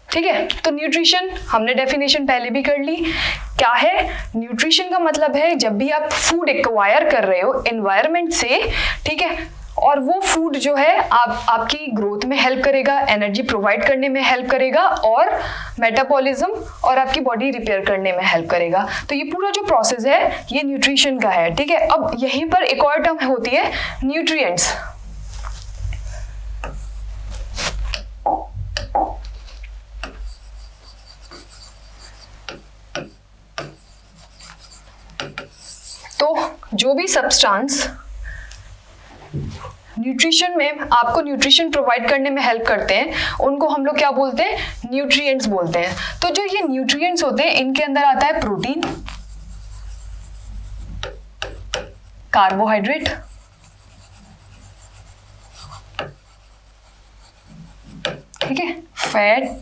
ठीक है, तो न्यूट्रिशन हमने डेफिनेशन पहले भी कर ली। क्या है न्यूट्रिशन का मतलब है जब भी आप फूड एक्वायर कर रहे हो एनवायरनमेंट से, ठीक है, और वो फूड जो है आपकी ग्रोथ में हेल्प करेगा, एनर्जी प्रोवाइड करने में हेल्प करेगा और मेटाबॉलिज्म और आपकी बॉडी रिपेयर करने में हेल्प करेगा। तो ये पूरा जो प्रोसेस है ये न्यूट्रिशन का है। ठीक है, अब यहीं पर एक और टर्म होती है न्यूट्रिएंट्स। तो जो भी सब्सटेंस न्यूट्रिशन में आपको न्यूट्रिशन प्रोवाइड करने में हेल्प करते हैं उनको हम लोग क्या बोलते हैं, न्यूट्रिएंट्स बोलते हैं। तो जो ये न्यूट्रिएंट्स होते हैं इनके अंदर आता है प्रोटीन, कार्बोहाइड्रेट, ठीक है, फैट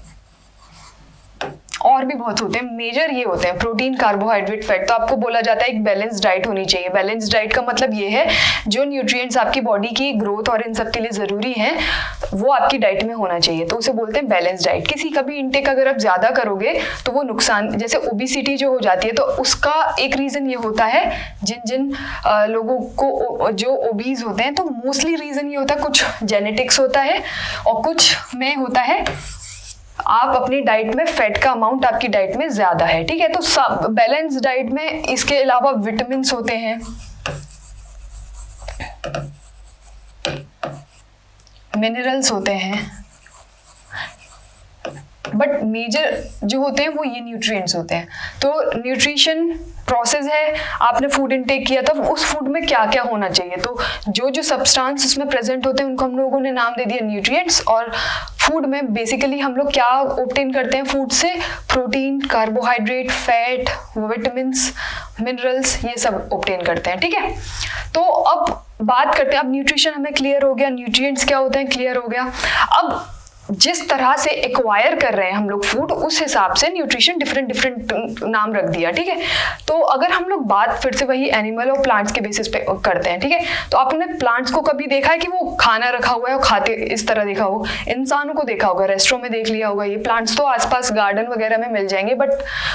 और भी बहुत होते हैं। मेजर ये होते हैं प्रोटीन, कार्बोहाइड्रेट, फैट। तो आपको बोला जाता है एक बैलेंस डाइट होनी चाहिए। बैलेंस डाइट का मतलब ये है जो न्यूट्रिएंट्स आपकी बॉडी की ग्रोथ और इन सब के लिए जरूरी हैं वो आपकी डाइट में होना चाहिए, तो उसे बोलते हैं बैलेंस डाइट। किसी का भी इंटेक अगर आप ज्यादा करोगे तो वो नुकसान, जैसे ओबेसिटी जो हो जाती है तो उसका एक रीजन ये होता है, जिन लोगों को जो ओबीज होते हैं तो मोस्टली रीजन ये होता है कुछ जेनेटिक्स होता है और कुछ में होता है आप अपनी डाइट में फैट का अमाउंट आपकी डाइट में ज्यादा है। ठीक है, तो बैलेंस डाइट में इसके अलावा विटामिन होते हैं, मिनरल्स होते हैं, बट मेजर जो होते हैं वो ये न्यूट्रिएंट्स होते हैं। तो न्यूट्रिशन प्रोसेस है, आपने फूड इनटेक किया तब उस फूड में क्या क्या होना चाहिए, तो जो जो सब्सटेंस उसमें प्रेजेंट होते हैं उनको हम लोगों ने नाम दे दिया न्यूट्रिएंट्स। और फूड में बेसिकली हम लोग क्या ऑब्टेन करते हैं फूड से, protein, carbohydrate, fat, vitamins, minerals, ये सब ऑब्टेन करते हैं। ठीक है, तो अब बात करते हैं, अब न्यूट्रिशन हमें क्लियर हो गया, न्यूट्रिएंट्स क्या होते हैं क्लियर हो गया। अब जिस तरह से एक्वायर कर रहे हैं हम लोग फूड उस हिसाब से न्यूट्रिशन डिफरेंट नाम रख दिया। ठीक है, तो अगर हम लोग बात फिर से वही एनिमल और प्लांट्स के बेसिस पे करते हैं, ठीक है, तो आपने प्लांट्स को कभी देखा है कि वो खाना रखा हुआ है और खाते इस तरह देखा हो, इंसानों को देखा होगा, रेस्टोरेंट में देख लिया होगा। ये प्लांट्स तो आसपास गार्डन वगैरह में मिल जाएंगे बट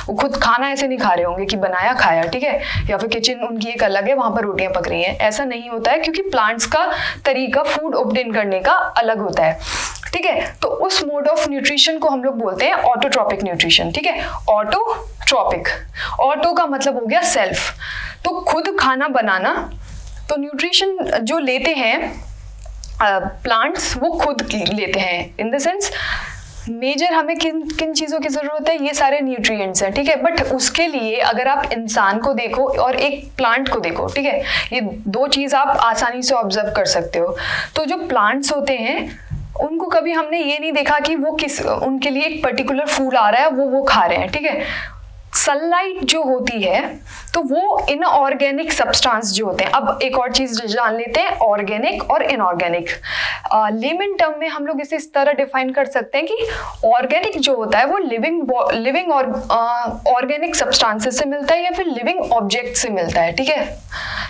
वो खुद खाना ऐसे नहीं खा रहे होंगे कि बनाया खाया, ठीक है, या फिर किचन उनकी एक अलग है, वहां पर रोटियां पक रही हैं, ऐसा नहीं होता है क्योंकि प्लांट्स का तरीका फूड ऑब्टेन करने का अलग होता है। ठीक है, तो उस मोड ऑफ न्यूट्रिशन को हम लोग बोलते हैं ऑटोट्रॉपिक न्यूट्रिशन। ठीक है, ऑटोट्रॉपिक, ऑटो का मतलब हो गया सेल्फ, तो खुद खाना बनाना। तो न्यूट्रिशन जो लेते हैं प्लांट्स वो खुद लेते हैं, इन द सेंस मेजर हमें किन किन चीज़ों की ज़रूरत है, ये सारे न्यूट्रिएंट्स हैं। ठीक है, बट उसके लिए अगर आप इंसान को देखो और एक प्लांट को देखो, ठीक है, ये दो चीज़ आप आसानी से ऑब्जर्व कर सकते हो। तो जो प्लांट्स होते हैं उनको कभी हमने ये नहीं देखा कि वो उनके लिए एक पर्टिकुलर फूड आ रहा है वो खा रहे हैं। ठीक है, सनलाइट जो होती है तो वो इनऑर्गेनिक सब्सटेंस जो होते हैं। अब एक और चीज जान लेते हैं, ऑर्गेनिक और इनऑर्गेनिक। लेमन टर्म में हम लोग इसे इस तरह डिफाइन कर सकते हैं कि ऑर्गेनिक जो होता है वो लिविंग और ऑर्गेनिक सब्सटेंसेस से मिलता है या फिर लिविंग ऑब्जेक्ट से मिलता है। ठीक है,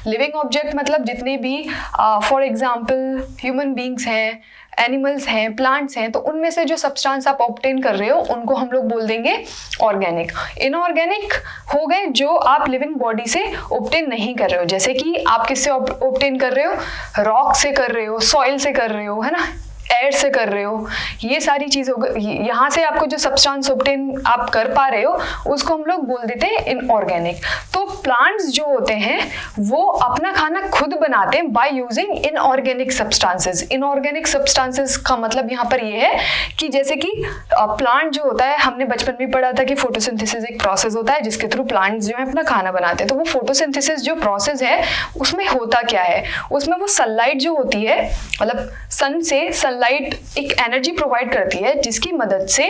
लिविंग ऑब्जेक्ट मतलब जितने भी फॉर एग्जाम्पल ह्यूमन बींग्स हैं, एनिमल्स हैं, प्लांट्स हैं, तो उनमें से जो सब्सटेंस आप ऑब्टेन कर रहे हो उनको हम लोग बोल देंगे ऑर्गेनिक। इनऑर्गेनिक हो गए जो आप लिविंग बॉडी से ऑब्टेन नहीं कर रहे हो, जैसे कि आप किससे ऑब्टेन कर रहे हो, रॉक से कर रहे हो, सॉइल से कर रहे हो, है ना, एयर से कर रहे हो, ये सारी चीज हो गई। यहाँ से आपको जो सब्सटेंस ऑब्टेन आप कर पा रहे हो उसको हम लोग बोल देते हैं इनऑर्गेनिक। तो प्लांट्स जो होते हैं वो अपना खाना खुद बनाते हैं by using inorganic substances. Inorganic substances का मतलब यहाँ पर ये है कि जैसे कि प्लांट जो होता है, हमने बचपन में पढ़ा था कि फोटोसिंथेसिस एक प्रोसेस होता है जिसके थ्रू प्लांट्स जो है अपना खाना बनाते हैं। तो वो फोटोसिंथेसिस जो प्रोसेस है उसमें होता क्या है, उसमें वो सनलाइट जो होती है, मतलब सन से सनलाइट एक एनर्जी प्रोवाइड करती है जिसकी मदद से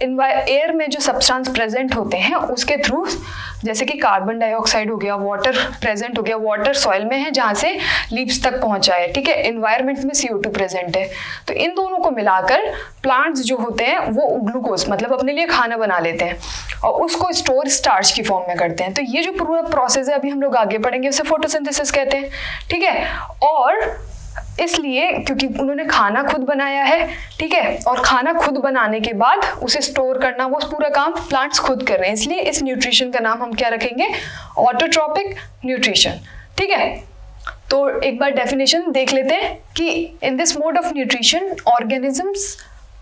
एयर में जो सब्सटेंस प्रेजेंट होते हैं उसके थ्रू जैसे कि कार्बन डाइऑक्साइड हो गया, वाटर प्रेजेंट हो गया, वाटर सॉइल में है जहाँ से लीव्स तक पहुंचा है, ठीक है, एनवायरनमेंट में CO2 प्रेजेंट है। तो इन दोनों को मिलाकर प्लांट्स जो होते हैं वो ग्लूकोज मतलब अपने लिए खाना बना लेते हैं और उसको स्टोर स्टार्च की फॉर्म में करते हैं। तो ये जो पूरा प्रोसेस है अभी हम लोग आगे पढ़ेंगे उसे फोटोसिंथेसिस कहते हैं, ठीक है। और इसलिए क्योंकि उन्होंने खाना खुद बनाया है, ठीक है, और खाना खुद बनाने के बाद उसे स्टोर करना वो पूरा काम प्लांट्स खुद कर रहे हैं, इसलिए इस न्यूट्रिशन का नाम हम क्या रखेंगे, ऑटोट्रॉपिक न्यूट्रिशन, ठीक है। तो एक बार डेफिनेशन देख लेते हैं कि in this mode of nutrition organisms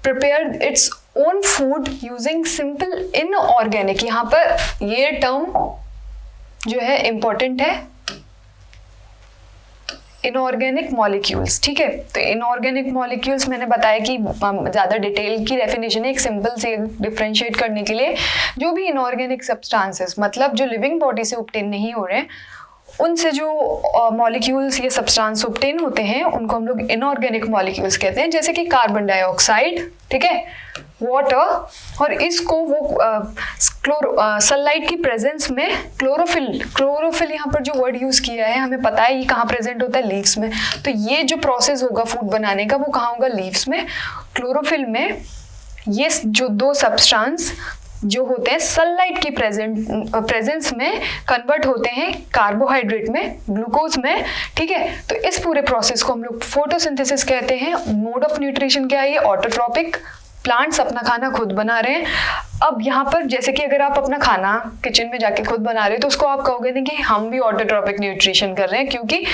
prepare its own food using simple inorganic, यहाँ पर ये टर्म जो है इंपॉर्टेंट है, इनऑर्गेनिक मॉलिक्यूल्स, ठीक है। तो इनऑर्गेनिक मॉलिक्यूल्स मैंने बताया कि ज़्यादा डिटेल की डेफिनेशन है, एक सिंपल से डिफरेंशिएट करने के लिए जो भी इनऑर्गेनिक सब्सटेंसेस मतलब जो लिविंग बॉडी से ऑब्टेन नहीं हो रहे हैं उनसे जो मॉलिक्यूल्स या सब्सटेंस ऑब्टेन होते हैं उनको हम लोग इनऑर्गेनिक मॉलिक्यूल्स कहते हैं, जैसे कि कार्बन डाइऑक्साइड, ठीक है, वाटर, और इसको वो सनलाइट की प्रेजेंस में क्लोरोफिल यहाँ पर जो वर्ड यूज किया है हमें पता है ये कहाँ प्रेजेंट होता है, लीव्स में। तो ये जो प्रोसेस होगा फूड बनाने का वो कहाँ होगा, लीव्स में, क्लोरोफिल में। ये जो दो सब्सटेंस जो होते हैं सनलाइट की प्रेजेंस में कन्वर्ट होते हैं कार्बोहाइड्रेट में, ग्लूकोज में, ठीक है। तो इस पूरे प्रोसेस को हम लोग फोटोसिंथेसिस कहते हैं। मोड ऑफ न्यूट्रिशन क्या है, ये ऑटोट्रॉपिक, प्लांट्स अपना खाना खुद बना रहे हैं। अब यहाँ पर जैसे कि अगर आप अपना खाना किचन में जाके खुद बना रहे हो तो उसको आप कहोगे नहीं कि हम भी ऑटोट्रॉपिक न्यूट्रिशन कर रहे हैं, क्योंकि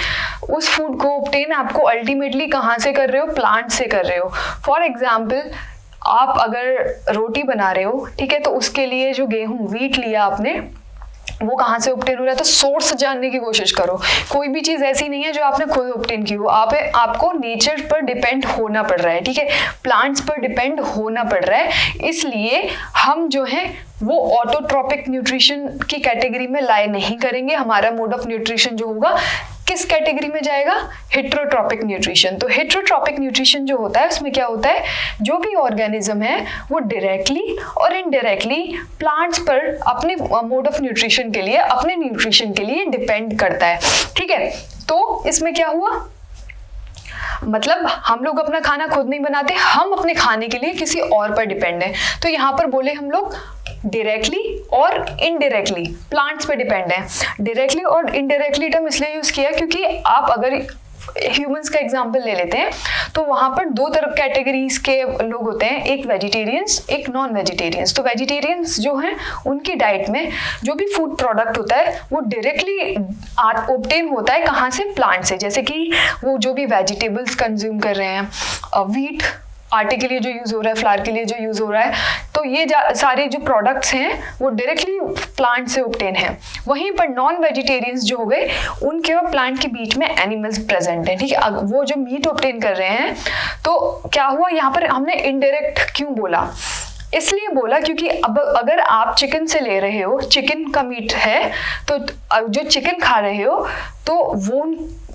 उस फूड को ऑब्टेन आपको अल्टीमेटली कहाँ से कर रहे हो, प्लांट से कर रहे हो। फॉर एग्जाम्पल आप अगर रोटी बना रहे हो, ठीक है, तो उसके लिए जो गेहूं व्हीट लिया आपने वो कहाँ से ऑब्टेन हो रहा है, तो सोर्स जानने की कोशिश करो। कोई भी चीज़ ऐसी नहीं है जो आपने खुद ऑब्टेन की हो, आपको नेचर पर डिपेंड होना पड़ रहा है, ठीक है, प्लांट्स पर डिपेंड होना पड़ रहा है। इसलिए हम जो है वो ऑटोट्रॉपिक न्यूट्रिशन की कैटेगरी में लाए नहीं करेंगे। हमारा मोड ऑफ न्यूट्रिशन जो होगा किस कैटेगरी में जाएगा, हेट्रोट्रॉपिक न्यूट्रिशन। तो हेट्रोट्रॉपिक न्यूट्रिशन जो होता है उसमें क्या होता है, जो भी ऑर्गेनिज्म है वो डायरेक्टली और इनडायरेक्टली प्लांट्स पर अपने मोड ऑफ न्यूट्रिशन के लिए, अपने न्यूट्रिशन के लिए डिपेंड करता है, ठीक है। तो इसमें क्या हुआ, मतलब हम लोग अपना खाना खुद नहीं बनाते, हम अपने खाने के लिए किसी और पर डिपेंड है। तो यहाँ पर बोले हम लोग डायरेक्टली और इनडायरेक्टली प्लांट्स पे डिपेंड है। डायरेक्टली और इनडायरेक्टली टर्म इसलिए यूज किया क्योंकि आप अगर ह्यूमंस का एग्जांपल ले लेते हैं तो वहां पर दो तरह कैटेगरीज के लोग होते हैं, एक वेजिटेरियंस, एक नॉन वेजिटेरियंस। तो वेजिटेरियंस जो हैं उनकी डाइट में जो भी फूड प्रोडक्ट होता है वो डायरेक्टली ऑब्टेन होता है कहाँ से, प्लांट से। जैसे कि वो जो भी वेजिटेबल्स कंज्यूम कर रहे हैं, व्हीट आटे के लिए जो यूज़ हो रहा है, फ्लावर के लिए जो यूज़ हो रहा है, तो ये सारे जो प्रोडक्ट्स हैं वो डायरेक्टली प्लांट से ऑब्टेन हैं। वहीं पर नॉन वेजिटेरियंस जो हो गए उनके और प्लांट के बीच में एनिमल्स प्रेजेंट हैं, ठीक है। वो जो मीट ऑब्टेन कर रहे हैं, तो क्या हुआ यहाँ पर हमने इनडायरेक्ट क्यों बोला, इसलिए बोला क्योंकि अब अगर आप चिकन से ले रहे हो, चिकन का मीट है, तो जो चिकन खा रहे हो तो वो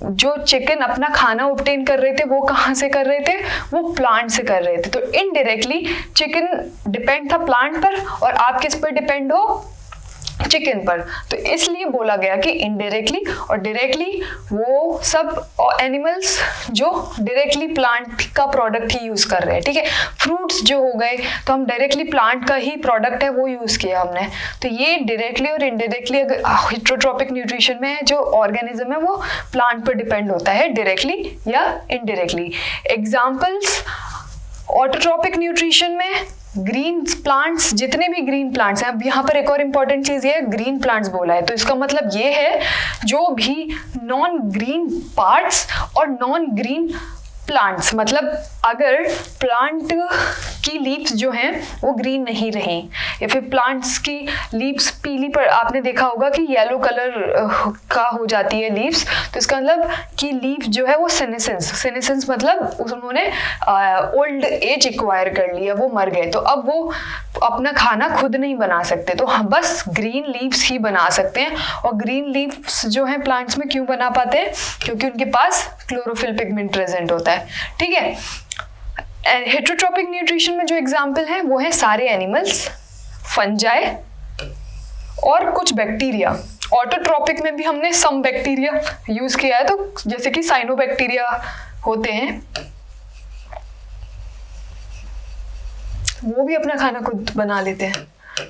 जो चिकन अपना खाना ऑब्टेन कर रहे थे वो कहाँ से कर रहे थे, वो प्लांट से कर रहे थे। तो इनडायरेक्टली चिकन डिपेंड था प्लांट पर और आप किस पर डिपेंड हो, चिकन पर। तो इसलिए बोला गया कि इनडायरेक्टली और डायरेक्टली वो सब एनिमल्स जो डायरेक्टली प्लांट का प्रोडक्ट ही यूज कर रहे हैं, ठीक है। फ्रूट्स जो हो गए तो हम डायरेक्टली प्लांट का ही प्रोडक्ट है वो यूज किया हमने। तो ये डायरेक्टली और इनडायरेक्टली अगर हेट्रोट्रॉपिक न्यूट्रिशन में जो ऑर्गेनिज्म है वो प्लांट पर डिपेंड होता है डायरेक्टली या इनडायरेक्टली। एग्जाम्पल्स ऑटोट्रॉपिक न्यूट्रिशन में ग्रीन प्लांट्स, जितने भी ग्रीन प्लांट्स हैं। अब यहाँ पर एक और इम्पॉर्टेंट चीज़ ये है, ग्रीन प्लांट्स बोला है तो इसका मतलब ये है जो भी नॉन ग्रीन पार्ट्स और नॉन ग्रीन प्लांट्स, मतलब अगर प्लांट की लीव्स जो हैं वो ग्रीन नहीं रही या फिर प्लांट्स की लीव्स पीली, पर आपने देखा होगा कि येलो कलर का हो जाती है लीव्स, तो इसका मतलब कि लीव जो है वो सेनेसेंस मतलब उन्होंने ओल्ड एज एक्वायर कर लिया, वो मर गए, तो अब वो अपना खाना खुद नहीं बना सकते, तो हम बस ग्रीन लीव्स ही बना सकते हैं। और ग्रीन लीव्स जो हैं प्लांट्स में क्यों बना पाते हैं, क्योंकि उनके पास क्लोरोफिल पिगमेंट प्रेजेंट होता है, ठीक है। हेट्रोट्रॉपिक न्यूट्रिशन में जो एग्जाम्पल है वो है सारे एनिमल्स, फंजाई और कुछ बैक्टीरिया। ऑटोट्रॉपिक में भी हमने सम बैक्टीरिया यूज किया है, तो जैसे कि साइनोबैक्टीरिया होते हैं, वो भी अपना खाना खुद बना लेते हैं,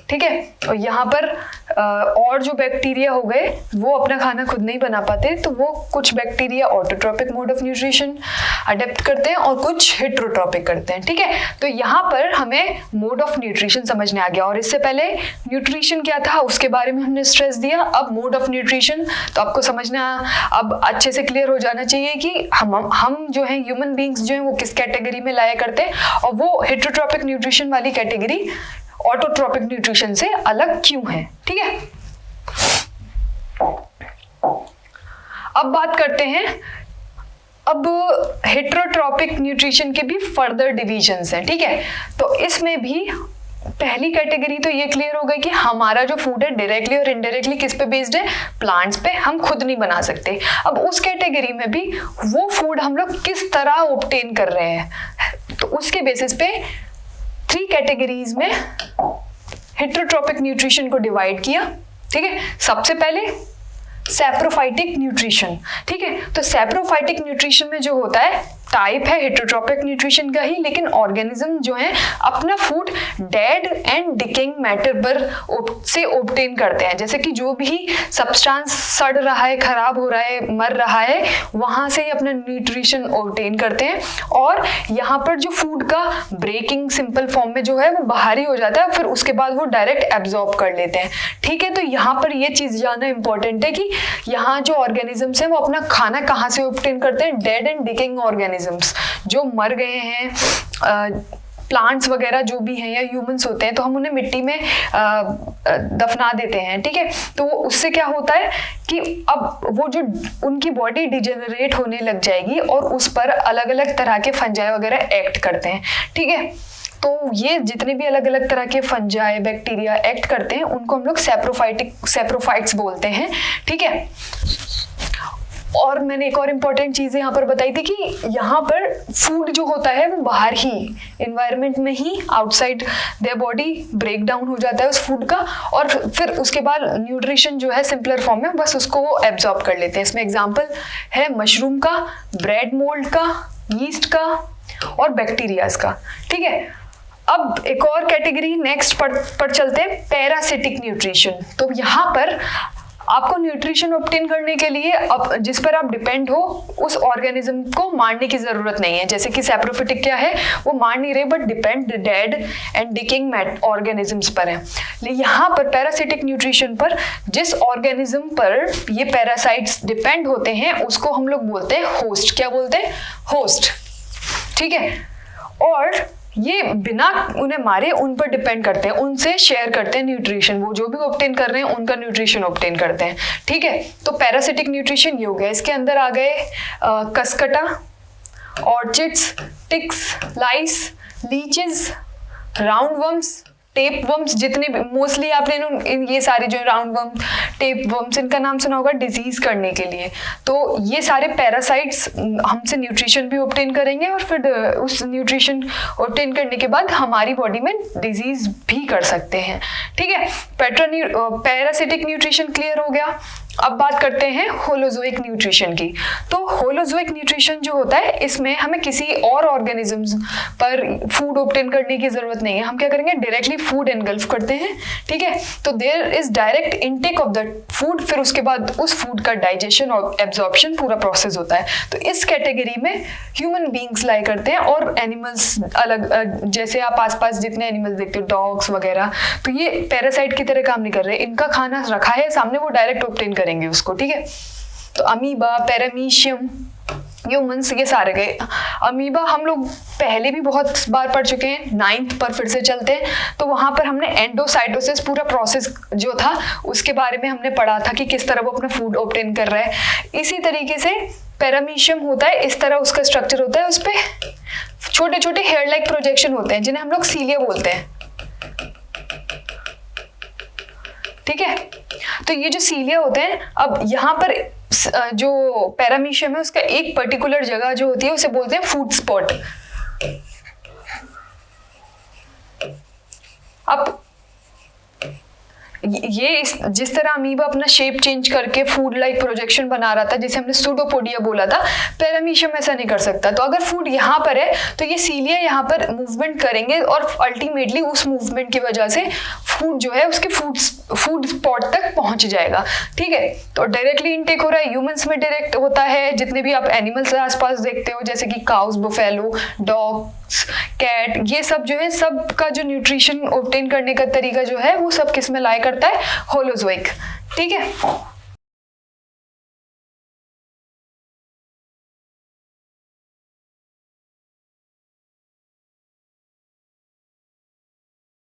ठीक है। और यहाँ पर और जो बैक्टीरिया हो गए वो अपना खाना खुद नहीं बना पाते, तो वो कुछ bacteria autotrophic mode of nutrition adapt करते हैं और कुछ हेट्रोट्रॉपिक करते हैं, ठीक है। तो यहाँ पर हमें मोड ऑफ न्यूट्रिशन समझने आ गया, और इससे पहले न्यूट्रिशन क्या था उसके बारे में हमने स्ट्रेस दिया। अब मोड ऑफ न्यूट्रिशन, तो आपको समझना अब अच्छे से क्लियर हो जाना चाहिए कि हम जो है ह्यूमन बींग्स जो है वो किस कैटेगरी में लाया करते हैं, और वो हेट्रोट्रॉपिक न्यूट्रिशन वाली कैटेगरी ऑटोट्रॉपिक न्यूट्रिशन से अलग क्यों है, ठीक है। अब बात करते हैं, अब हेट्रोट्रॉपिक न्यूट्रिशन के भी फर्दर डिविजन्स हैं, ठीक है। तो इसमें भी पहली कैटेगरी तो ये क्लियर हो गई कि हमारा जो फूड है डायरेक्टली और इनडायरेक्टली किस पे बेस्ड है, प्लांट्स पे, हम खुद नहीं बना सकते। अब उस कैटेगरी में भी वो फूड हम लोग किस तरह ऑब्टेन कर रहे हैं, तो उसके बेसिस पे 3 कैटेगरीज में हेट्रोट्रॉपिक न्यूट्रिशन को डिवाइड किया, ठीक है। सबसे पहले सैप्रोफाइटिक न्यूट्रिशन, ठीक है। तो सैप्रोफाइटिक न्यूट्रिशन में जो होता है टाइप है हेट्रोट्रॉपिक न्यूट्रिशन का ही, लेकिन ऑर्गेनिज्म जो है अपना food dead and decaying matter पर से ऑब्टेन करते हैं। जैसे कि जो भी सब्सटेंस सड़ रहा है, खराब हो रहा है, मर रहा है, वहां से ही अपना न्यूट्रिशन ऑब्टेन करते हैं, और यहाँ पर जो फूड का ब्रेकिंग सिंपल फॉर्म में जो है वो बाहर ही हो जाता है, फिर उसके बाद वो डायरेक्ट एब्जॉर्ब कर लेते हैं, ठीक है। तो यहाँ पर ये चीज जानना इंपॉर्टेंट है कि यहाँ जो ऑर्गेनिजम्स हैं वो अपना खाना कहाँ से ऑब्टेन करते हैं, डेड एंड डिकेइंग ऑर्गेनिज्म्स जो मर गए हैं, प्लांट्स वगैरह जो भी हैं या ह्यूमंस होते हैं, तो हम उन्हें मिट्टी में दफना देते हैं, ठीक है। तो उससे क्या होता है कि अब वो जो उनकी बॉडी डिजेनरेट होने लग जाएगी और उस पर अलग अलग तरह के फंजाई वगैरह एक्ट करते हैं, ठीक है। तो ये जितने भी अलग अलग तरह के फंजाई बैक्टीरिया एक्ट करते हैं उनको हम लोग सैप्रोफाइट्स बोलते हैं, ठीक है। और मैंने एक और इम्पोर्टेंट चीज़ यहाँ पर बताई थी कि यहाँ पर फूड जो होता है वो बाहर ही इन्वायरमेंट में ही outside their body break down हो जाता है उस फूड का, और फिर उसके बाद न्यूट्रिशन जो है सिंपलर फॉर्म में बस उसको वो एब्जॉर्ब कर लेते हैं। इसमें एग्जांपल है मशरूम का, ब्रेड मोल्ड का, यीस्ट का और बैक्टीरियाज का, ठीक है। अब एक और कैटेगरी नेक्स्ट पर चलते हैं, पैरासिटिक न्यूट्रिशन। तो यहाँ पर आपको न्यूट्रिशन ऑब्टेन करने के लिए अब जिस पर आप डिपेंड हो उस ऑर्गेनिज्म को मारने की जरूरत नहीं है। जैसे कि सैप्रोफिटिक क्या है, वो मार नहीं रहे but depend dead and डिकिंग organisms पर है। लेकिन यहाँ पर पैरासिटिक न्यूट्रिशन पर जिस ऑर्गेनिज्म पर ये पैरासाइट्स डिपेंड होते हैं उसको हम लोग बोलते हैं होस्ट। क्या बोलते हैं? होस्ट, ठीक है। और ये बिना उन्हें मारे उन पर डिपेंड करते हैं, उनसे शेयर करते हैं न्यूट्रिशन, वो जो भी ऑब्टेन कर रहे हैं उनका न्यूट्रिशन ऑब्टेन करते हैं, ठीक है। तो पैरासिटिक न्यूट्रिशन ये हो गया। इसके अंदर आ गए cuscuta, orchids, ticks, lice, leeches, round worms, tape worms, जितने भी मोस्टली आपने ये सारे जो राउंड वर्म, टेप वर्म्स, इनका नाम सुना होगा डिजीज करने के लिए। तो ये सारे पैरासाइट्स हमसे न्यूट्रिशन भी ऑब्टेन करेंगे और फिर उस न्यूट्रिशन ऑब्टेन करने के बाद हमारी बॉडी में डिजीज भी कर सकते हैं, ठीक है। पैरासिटिक न्यूट्रिशन क्लियर हो गया। अब बात करते हैं होलोजोइक न्यूट्रिशन की। तो होलोजोइक न्यूट्रिशन जो होता है इसमें हमें किसी और ऑर्गेनिजम्स पर फूड ऑब्टेन करने की जरूरत नहीं है। हम क्या करेंगे, डायरेक्टली फूड एनगल्फ करते हैं, ठीक है। तो there is direct intake of the food, फिर उसके बाद उस फूड का डाइजेशन और एब्जॉर्प्शन पूरा प्रोसेस होता है। तो इस कैटेगरी में ह्यूमन बींग्स लाई करते हैं और एनिमल्स अलग, जैसे आप आसपास जितने एनिमल्स देखते हो डॉग्स वगैरह, तो ये पैरासाइट की तरह काम नहीं कर रहे। इनका खाना रखा है सामने, वो डायरेक्ट ऑब्टेन करेंगे उसको, ठीक है। तो अमीबा, पैरामीशियम, ह्यूमंस, ये सारे गए। अमीबा हम लोग पहले भी बहुत बार पढ़ चुके हैं, 9th पर फिर से चलते हैं। तो वहां पर हमने एंडोसाइटोसिस पूरा प्रोसेस जो था उसके बारे में हमने पढ़ा था कि किस तरह वो अपना फूड ऑब्टेन कर रहा है। इसी तरीके से पैरामीशियम होता है, इस तरह उसका स्ट्रक्चर होता है, उस पर छोटे छोटे हेयर लाइक प्रोजेक्शन होते हैं जिन्हें हम लोग सीलिया बोलते हैं, ठीक है। तो ये जो सीलिया होते हैं, अब यहाँ पर जो पैरामीशियम है उसका एक पर्टिकुलर जगह जो होती है उसे बोलते हैं फूड स्पॉट। अब ये जिस तरह अमीबा अपना शेप चेंज करके फूड लाइक प्रोजेक्शन बना रहा था, जिसे हमने सूडोपोडिया बोला था, पैरामीशियम ऐसा नहीं कर सकता। तो अगर फूड यहाँ पर है तो ये सीलिया यहाँ पर मूवमेंट करेंगे और अल्टीमेटली उस मूवमेंट की वजह से फूड जो है उसके फूड स्पॉट तक पहुंच जाएगा। ठीक है, तो डायरेक्टली इनटेक हो रहा है, ह्यूमंस में डायरेक्ट होता है, जितने भी आप एनिमल्स आसपास देखते हो जैसे कि काउस, बुफेलो, डॉग्स, कैट, ये सब जो है सब का जो न्यूट्रिशन ऑब्टेन करने का तरीका जो है वो सब किस में लाया करता है, होलोजोइक। ठीक है।